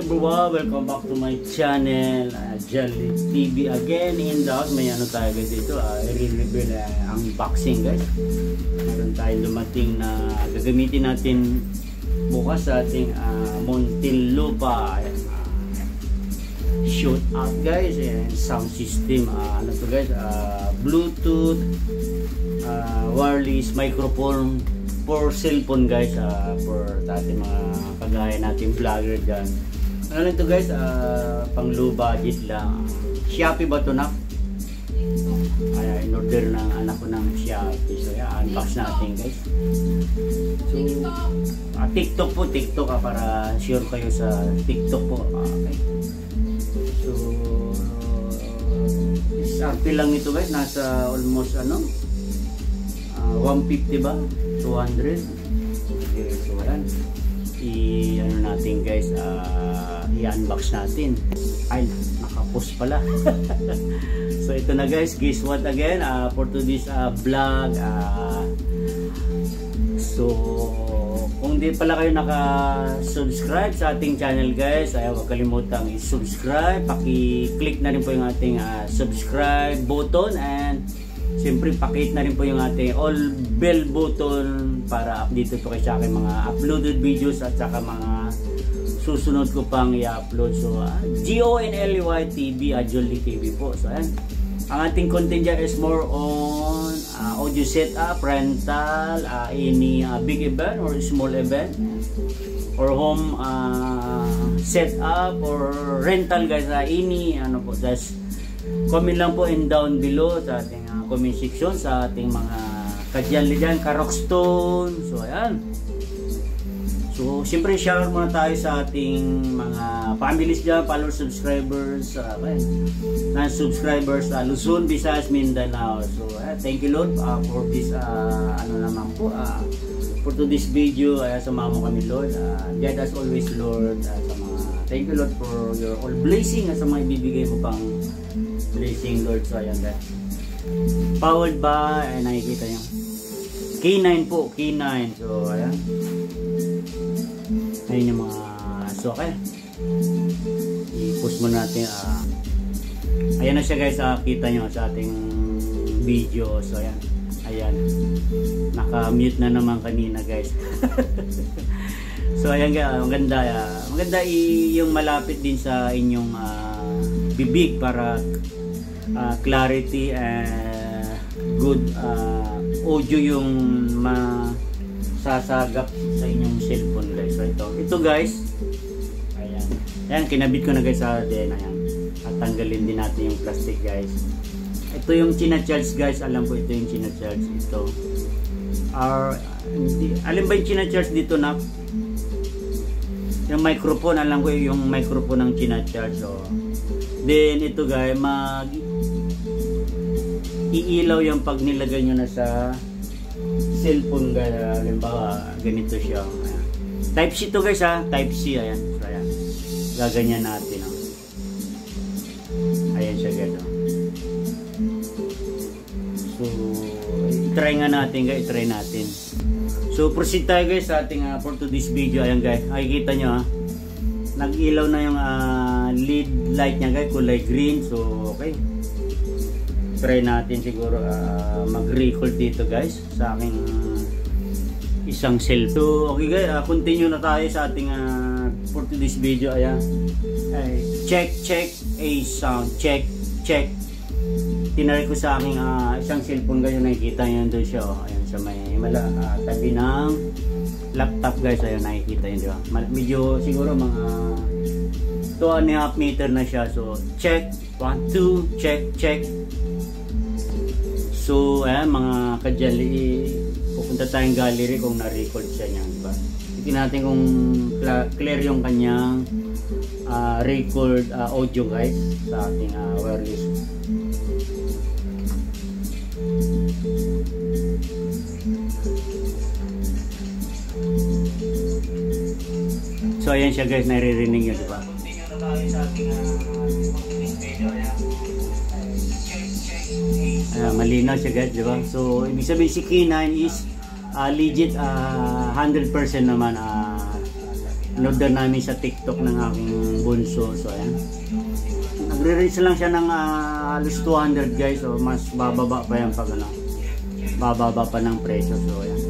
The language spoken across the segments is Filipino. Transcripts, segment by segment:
everyone, welcome back to my channel, Jelly TV again in the house. May ano tayo guys dito, i-reveal ang unboxing guys. Meron tayong dumating na gagamitin natin bukas sa ating Muntinlupa shoot out guys, and sound system, ano to guys, Bluetooth, wireless microphone for cellphone guys, for ating mga kagaya natin vlogger dyan. Ano lang to guys, pang low budget lang. Shopee ba to na? Ay, in order ng anak ko ng Shopee. So yan, unbox natin guys. So TikTok para sure kayo sa TikTok po. Okay. So SRP lang ito guys, nasa almost 150 ba? 200. So yan, ano natin guys, i-unbox natin. Ay, nakapost pala. So ito na guys, guess what again, for today's vlog. So kung di pala kayo naka-subscribe sa ating channel guys, ay huwag kalimutang i-subscribe. Paki-click na rin po yung ating subscribe button, and siyempre pakihit na rin po yung ating all bell button para update po kayo sa aking mga uploaded videos at saka mga susunod ko pang i-upload. So GONLY TV, Jolly TV po. So ayan, ang ating content dyan is more on audio setup, rental, any big event or small event, or home setup or rental guys, any ano po. Just comment lang po and down below sa ating comment section, sa ating mga kadyanli dyan, ka-rockstone. So ayan, so siyempre share muna tayo sa ating mga families dyan, followers, subscribers, non-subscribers, Luzon, Visayas, Mindanao. So thank you Lord for this for today's video. Sumama mo kami Lord, guide us always Lord, sa mga thank you Lord for your all blessing, sa mga ibibigay mo pang blessing Lord. So ayan guys, powered by, nakikita nyo, K9 po, K9. So ayan, ayun yung mga, so okay, i-push mo natin. Ayan na siya guys, kita nyo sa ating video. So ayan, naka-mute na naman kanina guys. So ayan guys, maganda yung malapit din sa inyong bibig para clarity and good audio yung masasagap sa inyong cellphone guys. So ito guys, ayan, kinabit ko na guys sa din. Ayan, at tanggalin din natin yung plastic guys. Ito yung china-charge guys, alam ko ito yung china-charge. Ito alam ba yung china-charge dito na yung microphone, alam ko yung microphone ng china-charge. So then ito guys, iilaw yung pag nilagay nyo na sa cellphone guys. Halimbawa ganito siya, type C to guys, type C. Ayan, so ayan, gaganyan natin. Ayan siya guys. So try nga natin guys, try natin. So proceed tayo guys sa ating for today's video. Ayan guys, makikita nyo nag-ilaw na yung lead light nya guys, kulay green. So okay, try natin siguro mag-record dito guys sa aking isang cellphone. So okay guys, continue na tayo sa ating for today's video. Ayan, check a sound, check. Tinarik ko sa aking isang cellphone guys, nakikita nyo doon siya. Ayan, sa may tabi ng laptop guys. Ayan, nakikita nyo, diba? Medyo siguro mga 2.5 meter na siya. So check, 1, 2, check. So ayan mga kadyali, pupunta tayong gallery kung na-record siya niya, diba? Tingnan natin kung clear yung kanyang record audio guys sa ating wireless. So ayan siya guys, naririnig nyo, diba? Continue na tayo sa ating video. Malinaw siya guys, diba? So ibig sabihin si K9 is legit 100% naman in-order namin sa TikTok ng aking bunso. So ayan, nagre-range lang siya ng halos 200 guys. So mas bababa pa yan pag ano, bababa pa ng presyo. So ayan,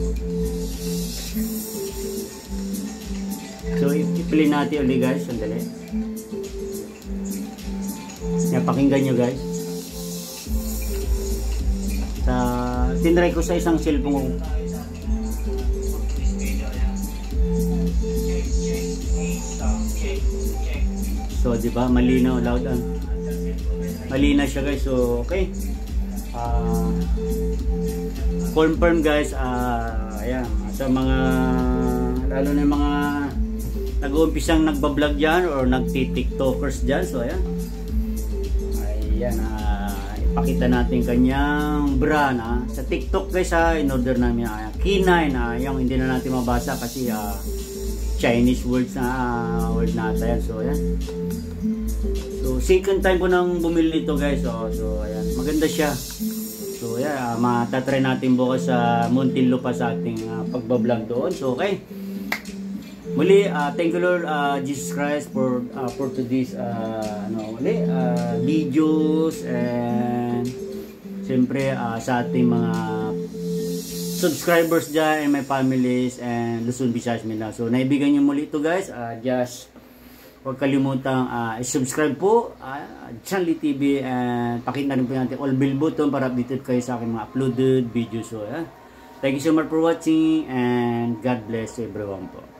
so ipili natin ulit guys. Sandali, yan, pakinggan nyo guys. Tinry ko sa isang cellphone. So, di ba? Malinaw, loud ang. Malinaw siya guys. So, okay. Confirm guys. Ayan. Sa mga, lalo na yung mga nag-uumpisang nagbablog dyan or nagti-tiktokers dyan. So, ayan. Ayan. Ipakita natin kanyang brand. Sa TikTok guys in-order namin. K9. Yung hindi na natin mabasa kasi Chinese words na word na yan. So, ayan. So, second time ko nang bumili nito guys. So, ayan. Maganda siya. So, ayan. Matatry natin bukas sa Muntinlupa sa ating pagbablog doon. So, okay. Muli, thank you Lord Jesus Christ for today's videos, and siyempre sa ating mga subscribers dyan and my families and Luzon, Visayas, Mindanao. So, naibigan nyo muli ito guys. Just huwag kalimutang subscribe po Chanli TV, and pakita rin po natin all bell button para updated kayo sa aking mga uploaded videos. So, thank you so much for watching, and God bless everyone po.